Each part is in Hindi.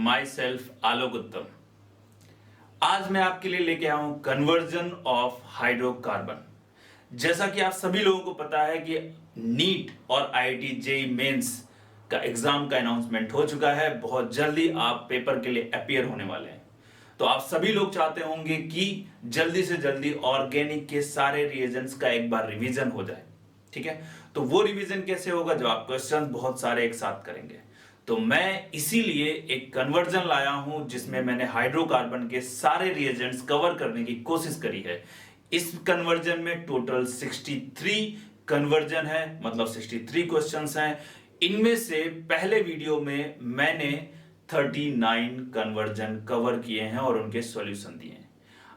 माई सेल्फ आलोक उत्तम। आज मैं आपके लिए लेके आया हूं कन्वर्जन ऑफ हाइड्रोकार्बन। जैसा कि आप सभी लोगों को पता है कि नीट और आईआईटी जेईई मेंस का एग्जाम का अनाउंसमेंट हो चुका है। बहुत जल्दी आप पेपर के लिए अपीयर होने वाले हैं। तो आप सभी लोग चाहते होंगे कि जल्दी से जल्दी ऑर्गेनिक के सारे रिएजेंट्स का एक बार रिवीजन हो जाए। ठीक है, तो वो रिवीजन कैसे होगा जब आप क्वेश्चन बहुत सारे एक साथ करेंगे। तो मैं इसीलिए एक कन्वर्जन लाया हूं जिसमें मैंने हाइड्रोकार्बन के सारे रिएजेंट्स कवर करने की कोशिश करी है। इस कन्वर्जन में टोटल 63 कन्वर्जन है, मतलब 63 क्वेश्चंस हैं। इनमें से पहले वीडियो में मैंने 39 कन्वर्जन कवर किए हैं और उनके सॉल्यूशन दिए हैं।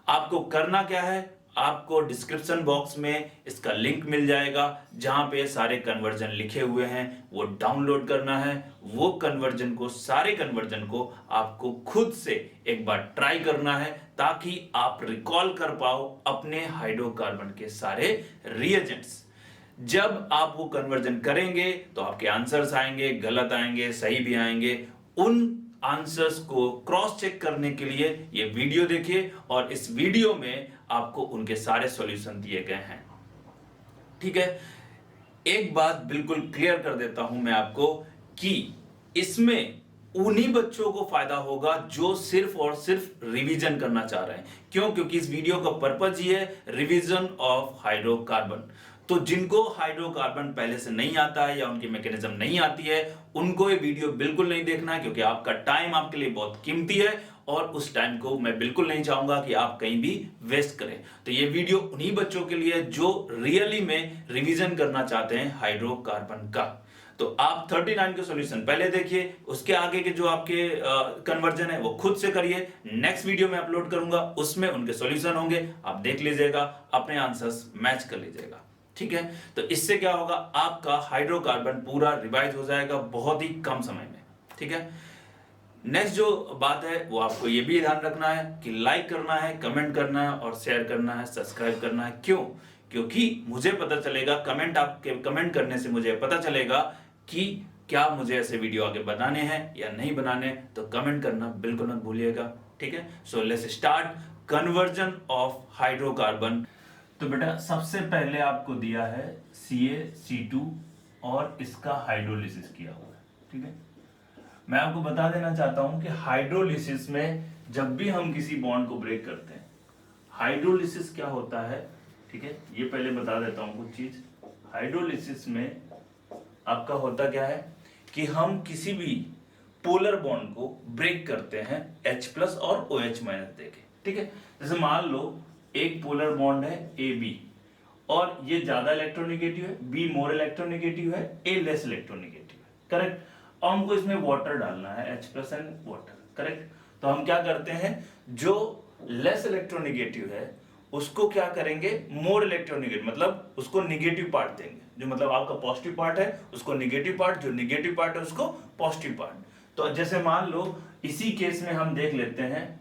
आपको करना क्या है, आपको डिस्क्रिप्शन बॉक्स में इसका लिंक मिल जाएगा जहां पे सारे कन्वर्जन लिखे हुए हैं, वो डाउनलोड करना है। वो कन्वर्जन को, सारे कन्वर्जन को आपको खुद से एक बार ट्राई करना है ताकि आप रिकॉल कर पाओ अपने हाइड्रोकार्बन के सारे रिएजेंट्स। जब आप वो कन्वर्जन करेंगे तो आपके आंसर्स आएंगे, गलत आएंगे, सही भी आएंगे। उन आंसर्स को क्रॉस चेक करने के लिए ये वीडियो देखिए और इस वीडियो में आपको उनके सारे सॉल्यूशन दिए गए हैं। ठीक है, एक बात बिल्कुल क्लियर कर देता हूं मैं आपको कि इसमें उन्हीं बच्चों को फायदा होगा जो सिर्फ और सिर्फ रिवीजन करना चाह रहे हैं। क्यों? क्योंकि इस वीडियो का पर्पज ये है रिवीजन ऑफ हाइड्रोकार्बन। तो जिनको हाइड्रोकार्बन पहले से नहीं आता है या उनकी मैकेनिज्म नहीं आती है, उनको ये वीडियो बिल्कुल नहीं देखना है, क्योंकि आपका टाइम आपके लिए बहुत कीमती है और उस टाइम को मैं बिल्कुल नहीं चाहूंगा कि आप कहीं भी वेस्ट करें। तो ये वीडियो उन्हीं बच्चों के लिए जो रियली में रिवीजन करना चाहते हैं हाइड्रोकार्बन का। तो आप 39 के सॉल्यूशन पहले देखिए, उसके आगे के जो आपके कन्वर्जन है वो खुद से करिए। नेक्स्ट वीडियो में अपलोड करूंगा, उसमें उनके सॉल्यूशन होंगे, आप देख लीजिएगा, अपने आंसर्स मैच कर लीजिएगा। ठीक है, तो इससे क्या होगा, आपका हाइड्रोकार्बन पूरा रिवाइज हो जाएगा बहुत ही कम समय में। ठीक है, नेक्स्ट जो बात है वो आपको ये भी ध्यान रखना है कि लाइक करना है, कमेंट करना है और शेयर करना है, सब्सक्राइब करना है। क्यों? क्योंकि मुझे पता चलेगा, आपके कमेंट करने से मुझे पता चलेगा कि क्या मुझे ऐसे वीडियो आगे बनाने हैं या नहीं बनाने। तो कमेंट करना बिल्कुल मत भूलिएगा। ठीक है, so let's start conversion of hydrocarbon. तो बेटा सबसे पहले आपको दिया है CaC2 और इसका हाइड्रोलिसिस किया हुआ है। ठीक है, मैं आपको बता देना चाहता हूं कि हाइड्रोलिसिस में जब भी हम किसी बॉन्ड को ब्रेक करते हैं, हाइड्रोलिसिस क्या होता है, ठीक है, ये पहले बता देता हूं कुछ चीज। हाइड्रोलिसिस में आपका होता क्या है कि हम किसी भी पोलर बॉन्ड को ब्रेक करते हैं H+ और OH- देके। ठीक है, जैसे मान लो एक पोलर बॉन्ड है AB और ये ज्यादा इलेक्ट्रोनेगेटिव है, B मोर इलेक्ट्रोनेगेटिव है, A लेस इलेक्ट्रोनेगेटिव है। करेक्ट, और हमको इसमें वाटर डालना है, H+ एंड वाटर। करेक्ट, तो हम क्या करते हैं, जो लेस इलेक्ट्रोनेगेटिव है उसको क्या करेंगे, मोर इलेक्ट्रोनेगेटिव, मतलब उसको निगेटिव पार्ट देंगे। जो मतलब आपका पॉजिटिव पार्ट है उसको निगेटिव पार्ट, जो निगेटिव पार्ट है उसको पॉजिटिव पार्ट। तो जैसे मान लो इसी केस में हम देख लेते हैं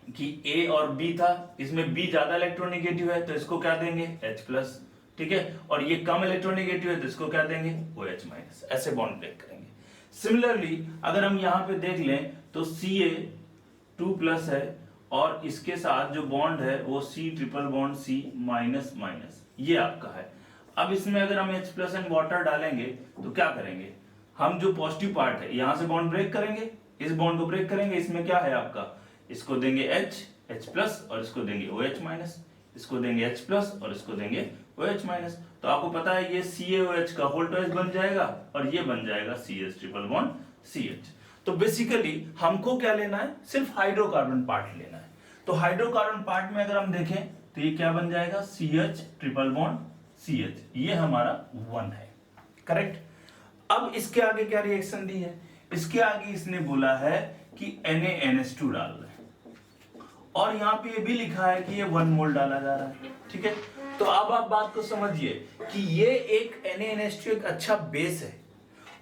कि A और B था, इसमें B ज्यादा इलेक्ट्रोनेगेटिव है तो इसको क्या देंगे, H+। ठीक है, और ये कम इलेक्ट्रोनेगेटिव है तो इसको क्या देंगे, OH-। ऐसे बॉन्ड ब्रेक करेंगे। सिमिलरली अगर हम यहां पे देख लें तो Ca2+ है और इसके साथ जो बॉन्ड है वो C≡C-, ये आपका है। अब इसमें अगर हम H+ एंड वाटर डालेंगे तो क्या करेंगे, हम जो पॉजिटिव पार्ट है यहां से बॉन्ड ब्रेक करेंगे, इस बॉन्ड को ब्रेक करेंगे। इसमें क्या है आपका, इसको देंगे H+ और इसको देंगे OH-, इसको देंगे H+ और इसको देंगे OH-। तो आपको पता है ये CaOH का होल ट्वाइस बन जाएगा और ये बन जाएगा CH≡CH। तो बेसिकली हमको क्या लेना है, सिर्फ हाइड्रोकार्बन पार्ट लेना है। तो हाइड्रोकार्बन पार्ट में अगर हम देखें तो ये क्या बन जाएगा, CH≡CH, ये हमारा 1 है। करेक्ट, अब इसके आगे क्या रिएक्शन दी है, इसके आगे इसने बोला है कि NaNH2 डाल रहे हैं और यहां पे ये भी लिखा है कि ये 1 मोल डाला जा रहा है। ठीक है, तो अब आप बात को समझिए कि ये एक NaNH2 एक अच्छा बेस है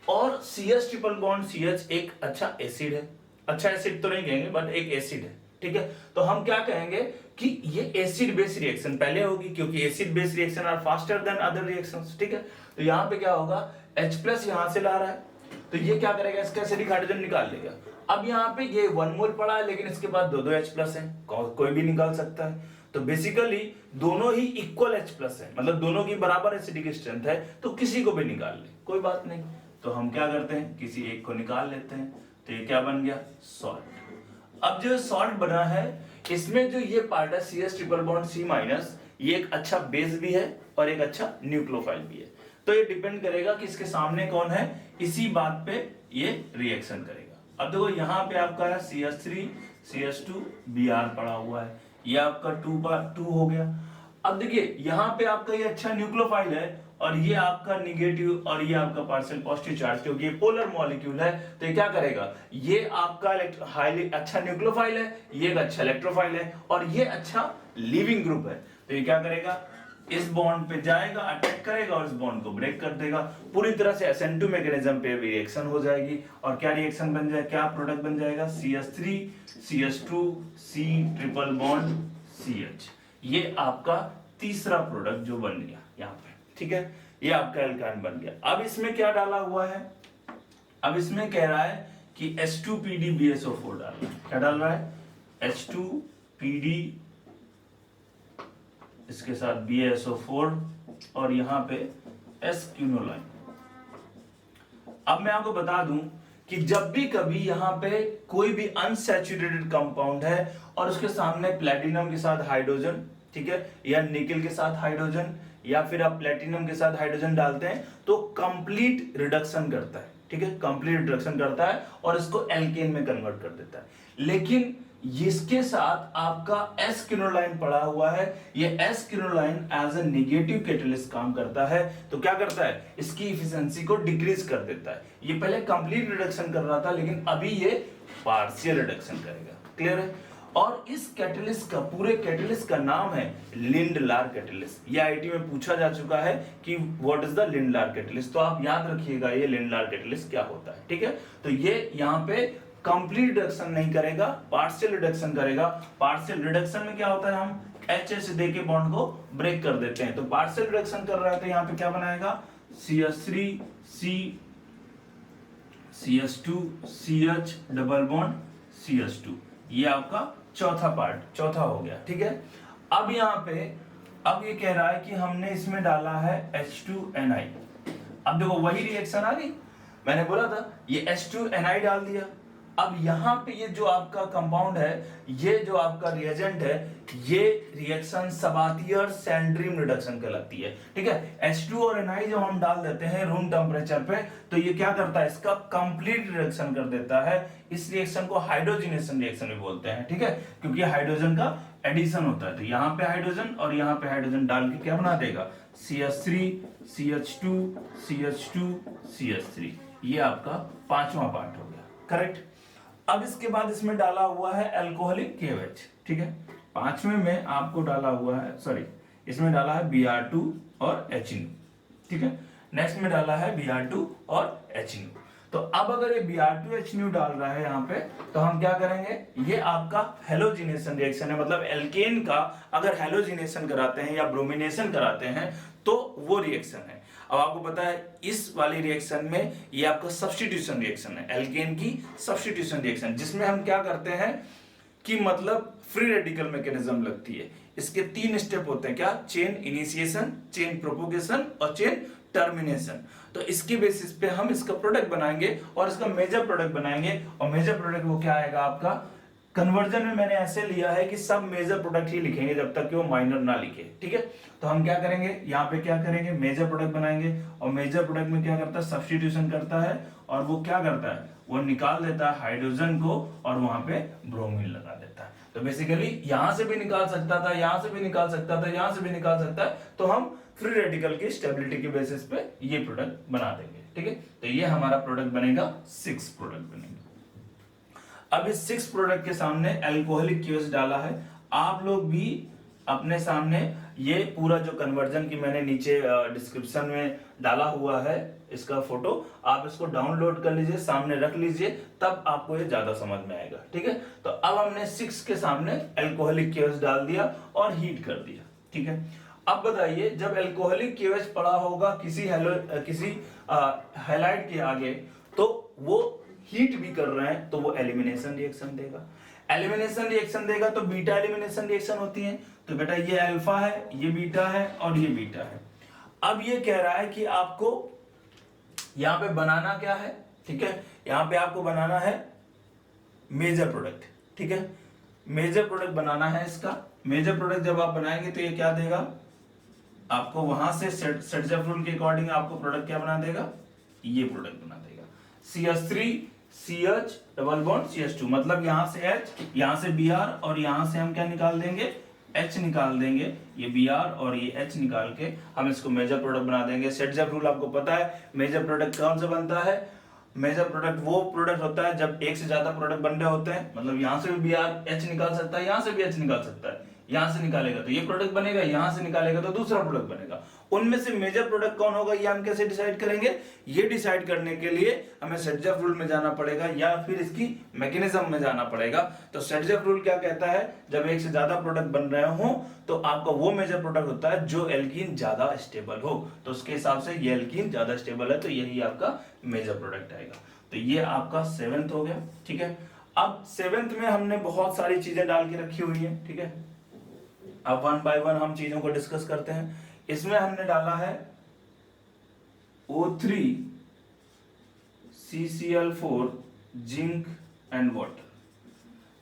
और CH≡CH एक अच्छा एसिड है। अच्छा एसिड तो नहीं कहेंगे बट एक एसिड है। ठीक है, तो हम क्या कहेंगे कि ये एसिड बेस रिएक्शन पहले होगी, क्योंकि acid base reaction are faster than other reactions. ठीक है, तो यहां पे क्या होगा, H+ यहां से ला रहा है तो ये क्या करेगा, इसका एसिडिक हाइड्रोजन निकाल लेगा। अब यहाँ पे ये 1 मोल पड़ा है, लेकिन इसके पास 2 H प्लस है, कोई भी निकाल सकता है। तो बेसिकली दोनों ही इक्वल H प्लस है, मतलब दोनों की बराबर एसिडिक स्ट्रेंथ है, तो किसी को भी निकाल ले, कोई बात नहीं। तो हम क्या करते हैं, किसी एक को निकाल लेते हैं। तो ये क्या बन गया, सॉल्ट। अब जो सॉल्ट बना है, इसमें जो ये पार्ट है CS ट्रिपल बॉन्ड C-, ये एक अच्छा बेस भी है और एक अच्छा न्यूक्लियोफाइल भी है। तो ये डिपेंड करेगा कि इसके सामने कौन है, इसी बात पे ये रिएक्शन करेगा। अब देखो यहाँ पे आपका है CH3 CH2 Br पड़ा हुआ है, ये आपका 2 हो गया। अब देखिए यहाँ पे आपका ये अच्छा न्यूक्लियोफाइल है और ये आपका निगेटिव और ये आपका पार्शियल पॉजिटिव चार्ज, क्योंकि ये पोलर मॉलिक्यूल है। तो ये क्या करेगा, ये आपका हाईली अच्छा न्यूक्लियोफाइल है, ये एक अच्छा इलेक्ट्रोफाइल है और ये अच्छा लीविंग ग्रुप है। तो ये क्या करेगा, इस बॉन्ड पे जाएगा, अटैक करेगा और इस बॉन्ड को ब्रेक कर देगा। पूरी तरह से SN2 मैकेनिज्म पे रिएक्शन हो जाएगी और क्या रिएक्शन बन जाए, क्या प्रोडक्ट बन जाएगा, CH3 CH2 C triple bond CH। ये आपका तीसरा प्रोडक्ट जो बन गया यहाँ पे, ठीक है, ये आपका एल्काइन बन गया। अब इसमें क्या डाला हुआ है, अब इसमें कह रहा है कि H2PdBSO4 डाल रहा है। क्या डाल रहा है, H2PD, इसके साथ BaSO4 और यहाँ पे S-क्यूनोलाइन। अब मैं आपको बता दूं कि जब भी कभी यहाँ पे कोई भी अनसैचुरेटेड कंपाउंड है और उसके सामने प्लेटिनम के साथ हाइड्रोजन, ठीक है, या निकेल के साथ हाइड्रोजन, या फिर आप प्लेटिनम के साथ हाइड्रोजन डालते हैं, तो कंप्लीट रिडक्शन करता है, ठीक है, कंप्लीट रिडक्शन करता है और इसको एल्केन में कन्वर्ट कर देता है। लेकिन इसके साथ आपका S-क्यूनोलाइन पड़ा हुआ है, ये S-क्यूनोलाइन एज ए नेगेटिव कैटलिस्ट काम करता है। तो क्या करता है, इसकी इफिशिएंसी को डिक्रीज कर देता है। ये पहले कंप्लीट रिडक्शन कर रहा था, लेकिन अभी ये पार्शियल रिडक्शन करेगा। क्लियर है। और इस कैटलिस्ट का, पूरे कैटलिस्ट का नाम है लिंडलार कैटलिस्ट। ये आईटी में पूछा जा चुका है कि what is the Lindlar catalyst, तो आप याद रखिएगा ये लिंडलार कैटलिस्ट क्या होता है, ठीक है। तो ये यहाँ पे कंप्लीट रिडक्शन नहीं करेगा, पार्शियल रिडक्शन करेगा। पार्शियल रिडक्शन में क्या होता है, हम HH दे के बॉन्ड को ब्रेक कर देते हैं। तो पार्शियल रिडक्शन कर रहा है, तो यहाँ पे क्या बनाएगा, CH3 C CH2 CH double bond CH2, ये आपका चौथा पार्ट, चौथा हो गया, ठीक है। अब यहाँ पे अब ये कह रहा है कि हमने इसमें डाला है H2Ni। अब देखो वही रिएक्शन आ गई, मैंने बोला था ये H2Ni डाल दिया। अब यहाँ पे ये जो आपका कंपाउंड है, ये जो आपका रिएजेंट है, ये रिएक्शन सबातियर सैंड्रीम रिडक्शन कहलाती है, ठीक है। H2 और Ni जब हम डाल देते हैं रूम टेम्परेचर पे, तो ये क्या करता है, इसका कंप्लीट रिडक्शन कर देता है। इस रिएक्शन को हाइड्रोजनेशन रिएक्शन भी बोलते हैं, ठीक है, क्योंकि हाइड्रोजन का एडिशन होता है। तो यहाँ पे हाइड्रोजन और यहाँ पे हाइड्रोजन डाल के क्या बना देगा, CH3 CH2 CH2 CH3, ये आपका पांचवा पार्ट हो गया, करेक्ट। अब इसके बाद इसमें डाला हुआ है अल्कोहलिक KOH, ठीक है। पांचवें में आपको डाला हुआ है, सॉरी, इसमें डाला है Br2 और HNO, ठीक है। नेक्स्ट में डाला है Br2 और HNO। तो अब अगर ये Br2 HNO डाल रहा है यहाँ पे, तो हम क्या करेंगे, ये आपका हेलोजिनेशन रिएक्शन है, मतलब एल्केन का अगर हेलोजिनेशन कराते हैं या ब्रोमिनेशन कराते हैं तो वो रिएक्शन है। अब आपको पता है इस वाली रिएक्शन में ये आपका सब्स्टिट्यूशन रिएक्शन है, एल्केन की सब्स्टिट्यूशन रिएक्शन, जिसमें हम क्या करते हैं कि मतलब फ्री रेडिकल मैकेनिज्म लगती है। इसके 3 स्टेप होते हैं, क्या, चेन इनिशिएशन, चेन प्रोपोगेशन और चेन टर्मिनेशन। तो इसके बेसिस पे हम इसका प्रोडक्ट बनाएंगे और इसका मेजर प्रोडक्ट बनाएंगे। और मेजर प्रोडक्ट वो क्या आएगा आपका, कन्वर्जन में मैंने ऐसे लिया है कि सब मेजर प्रोडक्ट ही लिखेंगे जब तक कि वो माइनर ना लिखे, ठीक है। तो हम क्या करेंगे, यहाँ पे क्या करेंगे, मेजर प्रोडक्ट बनाएंगे। और मेजर प्रोडक्ट में क्या करता है, सब्स्टिट्यूशन करता है और वो क्या करता है, वो निकाल देता है हाइड्रोजन को और वहां पे ब्रोमीन लगा देता है। तो बेसिकली यहां से भी निकाल सकता था, यहां से भी निकाल सकता था, यहां से भी निकाल सकता है। तो हम फ्री रेडिकल की स्टेबिलिटी के बेसिस पे ये प्रोडक्ट बना देंगे, ठीक है। तो ये हमारा प्रोडक्ट बनेगा, 6 प्रोडक्ट बनेंगे। अब इस 6 प्रोडक्ट के सामने अल्कोहलिक KOH डाला है। आप लोग भी अपने सामने ये पूरा जो कन्वर्जन की मैंने नीचे डिस्क्रिप्शन में डाला हुआ है इसका फोटो, आप इसको डाउनलोड कर लीजिए, सामने रख लीजिए, तब आपको ये ज्यादा समझ में आएगा, ठीक है। तो अब हमने 6 के सामने अल्कोहलिक KOH डाल दिया और हीट कर दिया, ठीक है। अब बताइए, जब अल्कोहलिक KOH पड़ा होगा किसी हैलाइड के आगे, तो वो हीट भी कर रहे हैं तो वो एलिमिनेशन रिएक्शन देगा। एलिमिनेशन रिएक्शन देगा तो बीटा एलिमिनेशन रिएक्शन होती है। तो बेटा ये अल्फा है, ये बीटा है और ये बीटा है। अब ये कह रहा है कि आपको यहां पे बनाना क्या है, ठीक है, यहां पे आपको बनाना है मेजर प्रोडक्ट, ठीक है, मेजर प्रोडक्ट बनाना है इसका। मेजर प्रोडक्ट जब आप बनाएंगे तो ये क्या देगा आपको, वहां से सेटजर्फ रूल के अकॉर्डिंग आपको प्रोडक्ट क्या बना देगा, ये प्रोडक्ट बना देगा CH3 CH double bond CH2, मतलब यहां से H, यहां से Br और यहां से हम क्या निकाल देंगे, H निकाल देंगे, ये Br और ये H निकाल के हम इसको मेजर प्रोडक्ट बना देंगे। सेटजर्फ रूल आपको पता है, मेजर प्रोडक्ट कौन सा बनता है, मेजर प्रोडक्ट वो प्रोडक्ट होता है जब एक से ज्यादा प्रोडक्ट बन रहे होते हैं, मतलब यहां से भी Br H निकाल सकता है, यहां से भी H निकाल सकता है, यहां से निकालेगा तो ये प्रोडक्ट बनेगा, यहां से निकालेगा तो दूसरा प्रोडक्ट बनेगा। उनमें से मेजर प्रोडक्ट कौन होगा ये हम कैसे डिसाइड करेंगे, ये डिसाइड करने के लिए हमें सेटजर्फ रूल में जाना पड़ेगा या फिर इसकी मैकेनिज्म में जाना पड़ेगा। तो सेटजर्फ रूल क्या कहता है, जब एक से ज्यादा प्रोडक्ट बन रहे हो तो आपका वो मेजर प्रोडक्ट होता है जो एल्कीन ज्यादा स्टेबल हो, तो उसके हिसाब से ये एल्कीन ज्यादा स्टेबल है तो यही आपका मेजर प्रोडक्ट आएगा। तो ये आपका 7th हो गया, ठीक है। अब 7th में हमने बहुत सारी चीजें डाल के रखी हुई है, ठीक है। अब 1 बाय 1 हम चीजों को डिस्कस करते हैं। इसमें हमने डाला है O3 CCl4 zinc and water.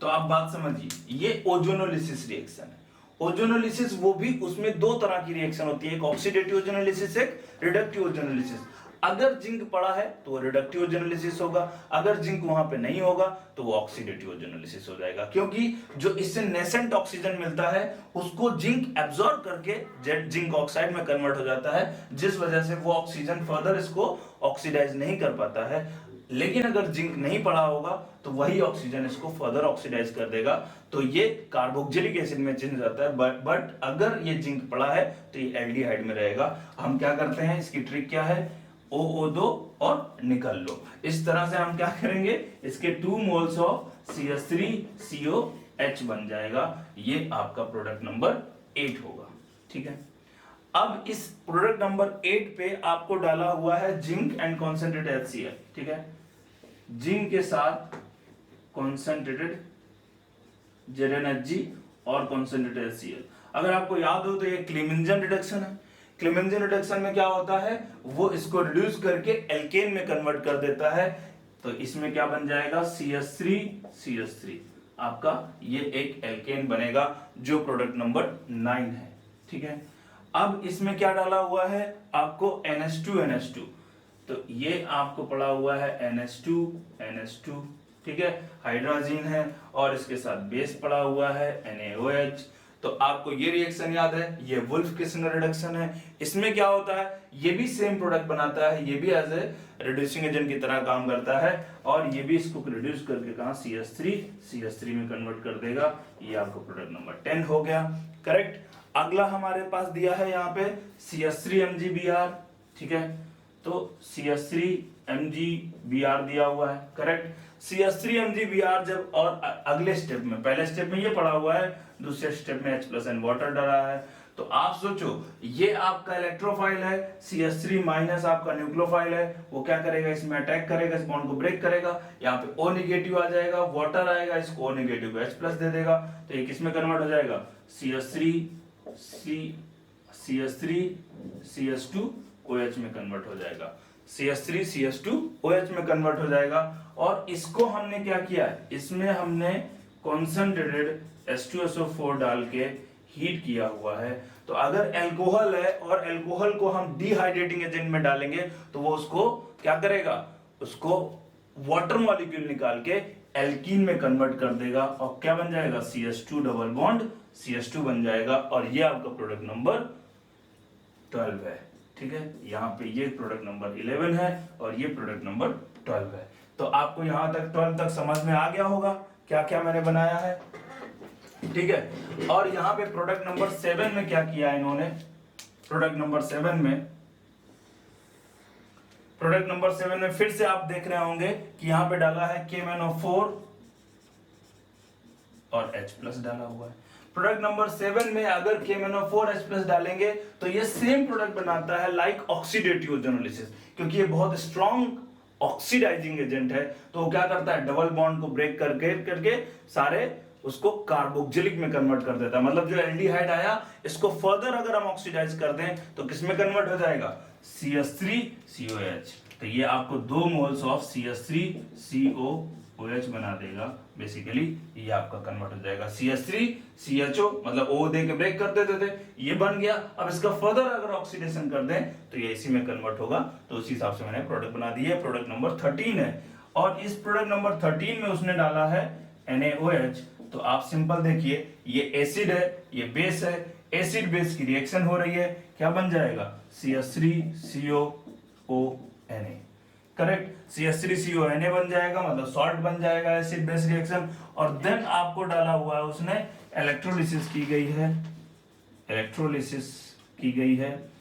तो आप बात समझिए, ये ओजोनोलिसिस रिएक्शन है। ओजोनोलिसिस वो भी, उसमें दो तरह की रिएक्शन होती है, एक ऑक्सीडेटिव ओजोनोलिसिस, एक रिडक्टिव ओजोनोलिसिस। अगर जिंक पड़ा है तो वो रिडक्टिव ओजोनोलिसिस होगा, अगर जिंक वहां पे नहीं होगा तो वो ऑक्सीडेटिव ओजोनोलिसिस हो जाएगा, क्योंकि जो इससे नेसेंट ऑक्सीजन मिलता है उसको जिंक एब्जॉर्ब करके जिंक ऑक्साइड में कन्वर्ट हो जाता है, जिस वजह से वो ऑक्सीजन फर्दर इसको ऑक्सीडाइज नहीं कर पाता है। लेकिन अगर जिंक नहीं पड़ा होगा तो वही ऑक्सीजन इसको फर्दर ऑक्सीडाइज कर देगा, तो ये कार्बोक्सिलिक एसिड में चेंज जाता है। बट अगर ये जिंक पड़ा है तो ये एल्डिहाइड में रहेगा। हम क्या करते हैं, इसकी ट्रिक क्या है, OO2 और निकल लो। इस तरह से हम क्या करेंगे, इसके 2 मोल्स ऑफ CH3COH बन जाएगा। ये आपका प्रोडक्ट नंबर 8 होगा, ठीक है। अब इस प्रोडक्ट नंबर 8 पे आपको डाला हुआ है जिंक एंड कॉन्सेंट्रेटेड HCl, ठीक है, जिंक के साथ कॉन्सेंट्रेटेड ZnHg और कॉन्सेंट्रेटेड HCl। अगर आपको याद हो तो ये क्लेमेंजन रिडक्शन है। क्लेमेंजन रिडक्शन में क्या होता है, वो इसको रिड्यूस करके एल्केन में कन्वर्ट कर देता है। तो इसमें क्या बन जाएगा, CH3 आपका ये एक एल्केन बनेगा जो प्रोडक्ट नंबर 9 है, ठीक है। अब इसमें क्या डाला हुआ है आपको, NH2, तो ये आपको पड़ा हुआ है NH2, ठीक है, हाइड्रोजन है और इसके साथ बेस पड़ा हुआ है NaOH। तो आपको ये रिएक्शन याद है, ये वुल्फ किस्लर रिडक्शन है। इसमें क्या होता है, ये भी सेम प्रोडक्ट बनाता है, ये भी एज ए रिड्यूसिंग एजेंट की तरह काम करता है और ये भी इसको रिड्यूस करके कहां, CH3 में कन्वर्ट कर देगा। ये आपका प्रोडक्ट नंबर 10 हो गया, करेक्ट। अगला हमारे पास दिया है यहाँ पे CH3MgBr, ठीक है, तो CH3MgBr दिया हुआ है, करेक्ट। CH3MgBr जब, और अगले स्टेप में, पहले स्टेप में ये पड़ा हुआ है, दूसरे स्टेप में H+N वाटर डाला है। तो आप सोचो, ये आपका इलेक्ट्रोफाइल है, CH3- आपका न्यूक्लियोफाइल है, वो क्या करेगा, इसमें अटैक करेगा, इस बॉन्ड को ब्रेक करेगा, यहाँ पे O नेगेटिव आ जाएगा, वाटर आएगा, इसको O नेगेटिव को H+ दे देगा, तो ये किसमें कन्वर्ट हो जाएगा, CH3CH2OH में कन्वर्ट हो जाएगा, CH3CH2OH में कन्वर्ट हो जाएगा। और इसको हमने क्या किया है, इसमें हमने कॉन्सेंट्रेटेड H2SO4 डाल के हीट किया हुआ है। तो अगर अल्कोहल है और अल्कोहल को हम डिहाइड्रेटिंग एजेंट में डालेंगे तो वो उसको क्या करेगा, उसको वाटर मॉलिक्यूल निकाल के एल्कीन में कन्वर्ट कर देगा और क्या बन जाएगा, CH2 डबल बॉन्ड CH2 बन जाएगा। और ये आपका प्रोडक्ट नंबर 12 है, ठीक है। यहाँ पे ये प्रोडक्ट नंबर 11 है और ये प्रोडक्ट नंबर 12 है। तो आपको यहाँ तक 12 तक समझ में आ गया होगा क्या क्या मैंने बनाया है, ठीक है। और यहाँ पे प्रोडक्ट नंबर 7 में क्या किया है इन्होंने, प्रोडक्ट नंबर 7 में फिर से आप देख रहे होंगे कि यहाँ पे डाला है KMnO4 और H+ डाला हुआ है। प्रोडक्ट नंबर 7 में अगर KMnO4 H+ डालेंगे तो ये सेम प्रोडक्ट बनाता है लाइक ऑक्सीडेटिव ओजोनोलिसिस, क्योंकि ये बहुत स्ट्रॉन्ग ऑक्सीडाइजिंग एजेंट है, तो वो क्या करता है, डबल बॉन्ड को ब्रेक करके करके सारे उसको कार्बोक्सिलिक में कन्वर्ट कर देता है। मतलब जो एल्डिहाइड आया, इसको फर्दर अगर हम ऑक्सीडाइज कर दें तो किसमें कन्वर्ट हो जाएगा, CH3COH। तो ये आपको 2 मोल्स ऑफ CH3COOH बना देगा। बेसिकली ये आपका कन्वर्ट हो जाएगा CH3CHO, मतलब O दे के ब्रेक कर देते थे, ये बन गया। अब इसका फर्दर अगर ऑक्सीडेशन कर दें तो ये इसी में कन्वर्ट होगा। तो उसी हिसाब से मैंने प्रोडक्ट बना दी है, प्रोडक्ट नंबर 13 है। और इस प्रोडक्ट नंबर 13 में उसने डाला है NaOH। तो आप सिंपल देखिए, ये एसिड है, ये बेस है, एसिड बेस की रिएक्शन हो रही है, क्या बन जाएगा, CH3COONA। करेक्ट, CH3CONA बन जाएगा, मतलब सॉल्ट बन जाएगा, एसिड बेस रिएक्शन। और देन आपको डाला हुआ है उसने, इलेक्ट्रोलिसिस की गई है, इलेक्ट्रोलिसिस की गई है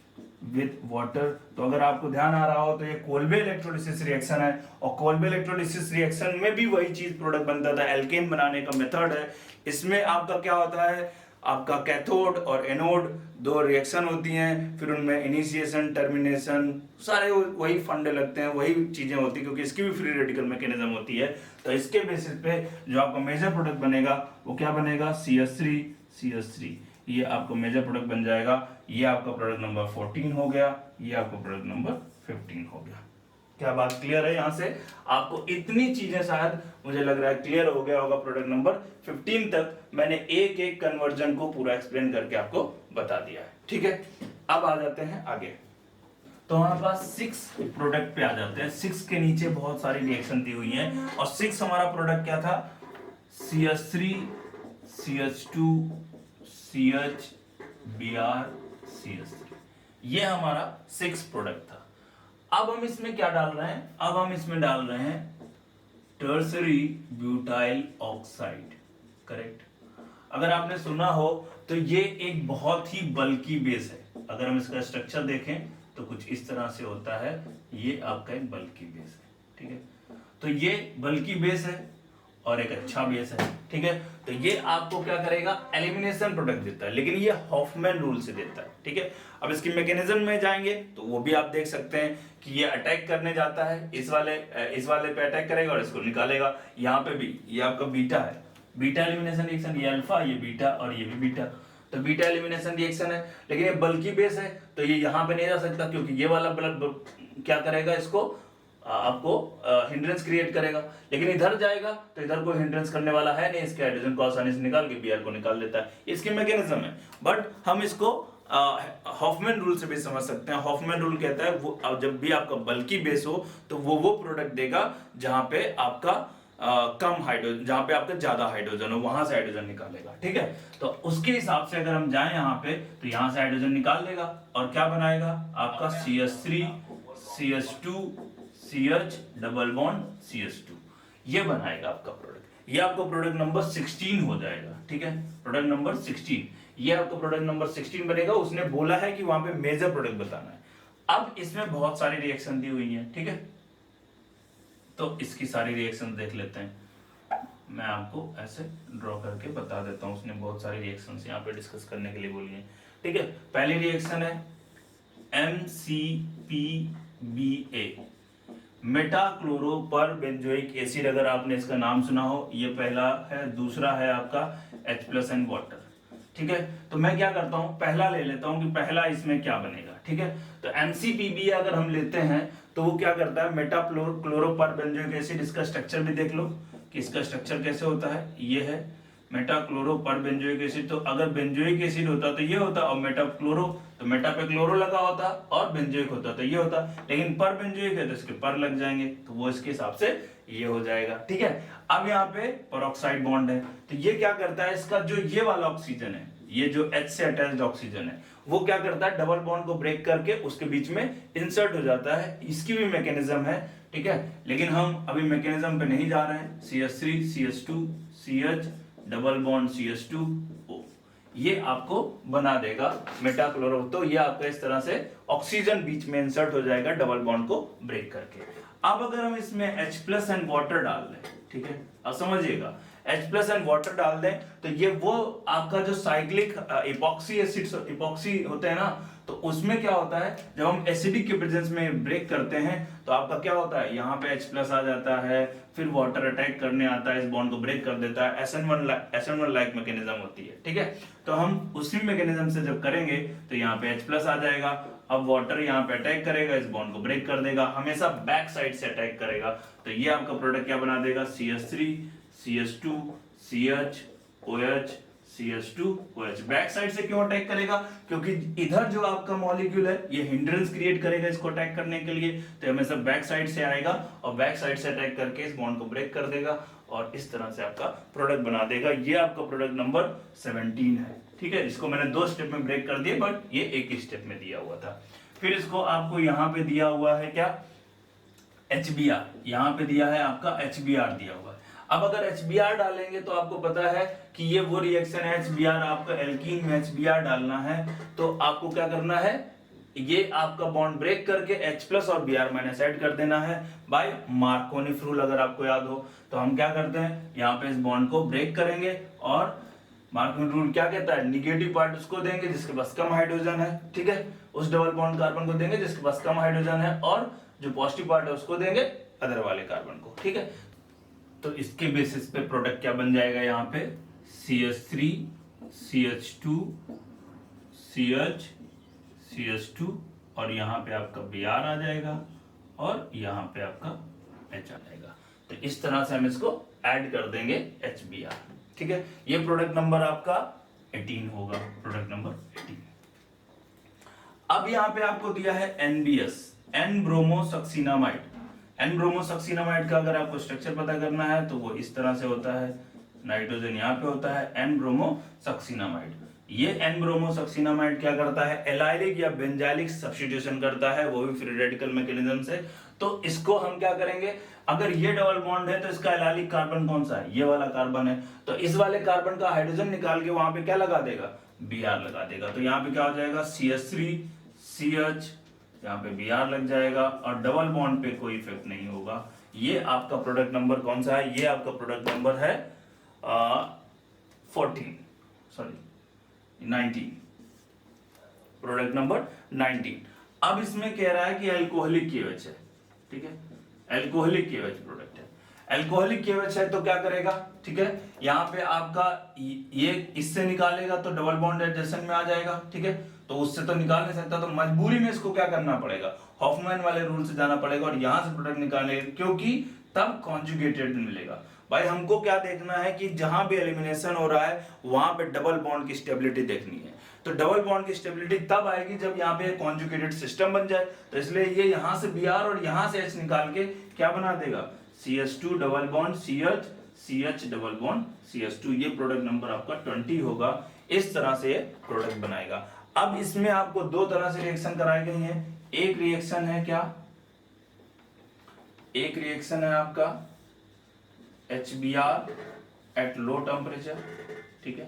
विद वाटर। तो अगर आपको ध्यान आ रहा हो तो ये कोल्बे इलेक्ट्रोलिसिस रिएक्शन है, और कोल्बे इलेक्ट्रोलिसिस रिएक्शन में भी वही चीज प्रोडक्ट बनता था, एल्केन बनाने का मेथड है। इसमें आपका क्या होता है, आपका कैथोड और एनोड 2 रिएक्शन होती हैं, फिर उनमें इनिशिएशन, टर्मिनेशन, सारे वही फंडे लगते हैं, वही चीजें होती हैं, क्योंकि इसकी भी फ्री रेडिकल मैकेनिज्म होती है। तो इसके बेसिस पे जो आपका मेजर प्रोडक्ट बनेगा वो क्या बनेगा, CH3CH3, ये आपको मेजर प्रोडक्ट बन जाएगा। ये आपका प्रोडक्ट नंबर 14 हो गया, ये आपका प्रोडक्ट नंबर 15 हो गया। क्या बात क्लियर है? यहां से आपको इतनी चीजें शायद मुझे लग रहा है क्लियर हो गया होगा। प्रोडक्ट नंबर 15 तक मैंने एक एक कन्वर्जन को पूरा एक्सप्लेन करके आपको बता दिया है, ठीक है। अब आ जाते हैं आगे, तो हमारे पास 6 प्रोडक्ट पे आ जाते हैं। 6 के नीचे बहुत सारी रिएक्शन दी हुई हैं, और 6 हमारा प्रोडक्ट क्या था, CH3 CH2 CH Br CH3, ये हमारा 6 प्रोडक्ट था। अब हम इसमें क्या डाल रहे हैं, अब हम इसमें डाल रहे हैं टर्सरी ब्यूटाइल ऑक्साइड। करेक्ट, अगर आपने सुना हो तो ये एक बहुत ही बल्की बेस है। अगर हम इसका स्ट्रक्चर देखें तो कुछ इस तरह से होता है, ये आपका एक बल्की बेस है, ठीक है। तो ये बल्की बेस है और एक अच्छा बेस है, ठीक है। तो ये आपको क्या करेगा, एलिमिनेशन प्रोडक्ट देता है, लेकिन ये हॉफमैन रूल से देता है, ठीक है। अब इसकी मैकेनिज्म में जाएंगे तो वो भी आप देख सकते हैं कि ये अटैक करने जाता है, इस वाले पे अटैक करेगा और इसको निकालेगा। यहाँ पे भी ये आपका बीटा है, बीटा एलिमिनेशन रिएक्शन, ये अल्फा, ये बीटा और ये भी बीटा, तो बीटा एलिमिनेशन रिएक्शन है। लेकिन ये बल्की बेस है तो ये यहाँ पे नहीं जा सकता, क्योंकि ये वाला क्या करेगा, इसको आपको हिंड्रेंस क्रिएट करेगा। लेकिन इधर जाएगा तो इधर कोई हिंड्रेंस करने वाला है नहीं, इसके हाइड्रोजन को आसानी से निकाल के Br को निकाल लेता है, इसकी मैकेनिज्म है। बट हम इसको हॉफमैन रूल से भी समझ सकते हैं। हॉफमैन रूल कहता है वो जब भी आपका बल्की बेस हो तो वो प्रोडक्ट देगा जहां पे आपका कम हाइड्रोजन, जहां पे आपका ज्यादा हाइड्रोजन हो, वहां से हाइड्रोजन निकालेगा, ठीक है। तो उसके हिसाब से अगर हम जाएं यहाँ पे तो यहाँ से हाइड्रोजन निकाल लेगा और क्या बनाएगा, आपका CH3 CH2 CH double bond CH2, ये बनाएगा आपका प्रोडक्ट। ये आपको प्रोडक्ट नंबर 16 हो जाएगा, ठीक है। प्रोडक्ट नंबर 16, ये आपको प्रोडक्ट नंबर 16 बनेगा। उसने बोला है कि वहां पे मेजर प्रोडक्ट बताना है। अब इसमें बहुत सारी रिएक्शन दी हुई है, ठीक है। तो इसकी सारी रिएक्शन देख लेते हैं, मैं आपको ऐसे ड्रॉ करके बता देता हूं। उसने बहुत सारी रिएक्शन यहाँ पे डिस्कस करने के लिए बोली है, ठीक है। पहली रिएक्शन है MCPBA, मेटाक्लोरोपरबेंजोइक एसिड। अगर आपने इसका नाम सुना हो, ये पहला है। दूसरा है आपका H+N वाटर, ठीक है। तो मैं क्या करता हूं, पहला ले लेता हूं कि पहला इसमें क्या बनेगा, ठीक है। तो MCPBA अगर हम लेते हैं तो वो क्या करता है, मेटाक्लोरोपरबेंजोइक एसिड। इसका स्ट्रक्चर भी देख लो कि इसका स्ट्रक्चर कैसे होता है। ये है मेटाक्लोरोपरबेंजोइक एसिड। तो अगर बेंजोइक एसिड होता तो ये होता, और मेटाक्लोरो तो मेटा पे क्लोरो लगा होता, और बेंजोइक होता तो ये होता। लेकिन पर बेंजोइक है तो इसके पर लग जाएंगे, तो वो इसके हिसाब से ये हो जाएगा, ठीक है। अब यहाँ पे परऑक्साइड बॉन्ड है, तो ये क्या करता है, इसका जो ये वाला ऑक्सीजन है, ये जो H से अटैच्ड ऑक्सीजन है, वो क्या करता है, डबल बॉन्ड को ब्रेक करके उसके बीच में इंसर्ट हो जाता है। इसकी भी मैकेनिज्म है, ठीक है। लेकिन हम अभी मैकेनिज्म पे नहीं जा रहे हैं। CH3 CH2 CH double bond CH2O, ये आपको बना देगा मेटाक्लोरो। तो ये आपका इस तरह से ऑक्सीजन बीच में इंसर्ट हो जाएगा डबल बॉन्ड को ब्रेक करके। अब अगर हम इसमें H+N वाटर डाल दें, ठीक है, अब समझिएगा, H प्लस एंड वाटर डाल दें तो ये वो आपका जो साइक्लिक इपॉक्सी एसिड्स इपॉक्सी होते हैं ना, तो उसमें क्या होता है जब हम एसिडिक के प्रेजेंस में ब्रेक करते हैं तो आपका क्या होता है, यहाँ पे H प्लस आ जाता है, फिर वाटर अटैक करने आता है, इस बॉन्ड को ब्रेक कर देता है, SN1 लाइक मैकेनिज्म होती है, ठीक है। तो हम उसी मैकेनिज्म से जब करेंगे तो यहाँ पे H प्लस आ जाएगा, अब वाटर यहाँ पे अटैक करेगा, इस बॉन्ड को ब्रेक कर देगा, हमेशा बैक साइड से अटैक करेगा, तो ये आपका प्रोडक्ट क्या बना देगा, CH3 CH2 CH OH CH2 OH। Back side से क्यों अटैक करेगा, क्योंकि इधर जो आपका मॉलिक्यूल है ये हिंड्रेंस क्रिएट करेगा इसको अटैक करने के लिए, तो हमेशा बैक साइड से आएगा और बैक साइड से अटैक करके इस बॉन्ड को ब्रेक कर देगा और इस तरह से आपका प्रोडक्ट बना देगा। ये आपका प्रोडक्ट नंबर 17 है, ठीक है। इसको मैंने 2 स्टेप में ब्रेक कर दिया, बट ये एक ही स्टेप में दिया हुआ था। फिर इसको आपको यहाँ पे दिया हुआ है क्या, HBr, यहाँ पे दिया है आपका HBr दिया हुआ है। अब अगर HBr डालेंगे तो आपको पता है कि ये वो रिएक्शन है, HBr आपका एल्कीन में HBr डालना है तो आपको क्या करना है, ये आपका बॉन्ड ब्रेक करके H प्लस और Br माइनस ऐड कर देना है बाय मार्कोनी रूल। अगर आपको याद हो तो हम क्या करते हैं, यहाँ पे इस बॉन्ड को ब्रेक करेंगे और मार्कोनी रूल क्या कहता है, निगेटिव पार्ट उसको देंगे जिसके पास कम हाइड्रोजन है, ठीक है, उस डबल बॉन्ड कार्बन को देंगे जिसके पास कम हाइड्रोजन है, और जो पॉजिटिव पार्ट है उसको देंगे अदर वाले कार्बन को, ठीक है। तो इसके बेसिस पे प्रोडक्ट क्या बन जाएगा, यहाँ पे CH3 CH2 CH CH2 और यहाँ पे आपका Br आ जाएगा और यहाँ पे आपका H आ जाएगा। तो इस तरह से हम इसको ऐड कर देंगे HBr, ठीक है। ये प्रोडक्ट नंबर आपका 18 होगा, प्रोडक्ट नंबर 18। अब यहाँ पे आपको दिया है NBS, N-ब्रोमोसक्सिनामाइड। N-ब्रोमोसक्सिनामाइड का अगर आपको स्ट्रक्चर पता करना है तो वो इस तरह से होता है, नाइट्रोजन यहाँ पे होता है, N-ब्रोमोसक्सिनामाइड। ये N-ब्रोमोसक्सिनामाइड क्या करता है, एलाइलिक या बेंजाइलिक सब्स्टिट्यूशन करता है, वो भी फ्री रेडिकल मैकेनिज्म से। तो इसको हम क्या करेंगे, अगर ये डबल बॉन्ड है तो इसका एलाइलिक कार्बन कौन सा है, ये वाला कार्बन है, तो इस वाले कार्बन का हाइड्रोजन निकाल के वहां पे क्या लगा देगा, Br लगा देगा। तो यहाँ पे क्या हो जाएगा, CH3 CH, यहाँ पे Br लग जाएगा और डबल बॉन्ड पे कोई इफेक्ट नहीं होगा। ये आपका प्रोडक्ट नंबर कौन सा है, ये आपका प्रोडक्ट नंबर है 19, प्रोडक्ट नंबर 19। अब इसमें कह रहा है कि अल्कोहलिक KOH है, ठीक है, अल्कोहलिक KOH प्रोडक्ट है, अल्कोहलिक KOH है तो क्या करेगा, ठीक है, यहाँ पे आपका ये इससे निकालेगा तो डबल बॉन्ड एडजस्टमेंट में आ जाएगा, ठीक है, तो उससे तो निकाल नहीं सकता, तो मजबूरी में इसको क्या करना पड़ेगा, हॉफमैन वाले रूल से जाना पड़ेगा और यहां से प्रोडक्ट निकालने, क्योंकि तब कॉन्जुगेटेड मिलेगा। भाई हमको क्या देखना है कि जहां भी एलिमिनेशन हो रहा है वहां पे डबल बॉन्ड की स्टेबिलिटी देखनी है। तो डबल बॉन्ड की स्टेबिलिटी तब आएगी जब यहाँ पे कॉन्जुगेटेड सिस्टम बन जाए। तो इसलिए ये यहाँ से Br और यहाँ से H निकाल के क्या बना देगा, CH2 double bond CH CH double bond CH2। ये प्रोडक्ट नंबर आपका 20 होगा। इस तरह से प्रोडक्ट बनाएगा। अब इसमें आपको 2 तरह से रिएक्शन कराई गई है। एक रिएक्शन है क्या, एक रिएक्शन है आपका HBr एट लो टेम्परेचर, ठीक है,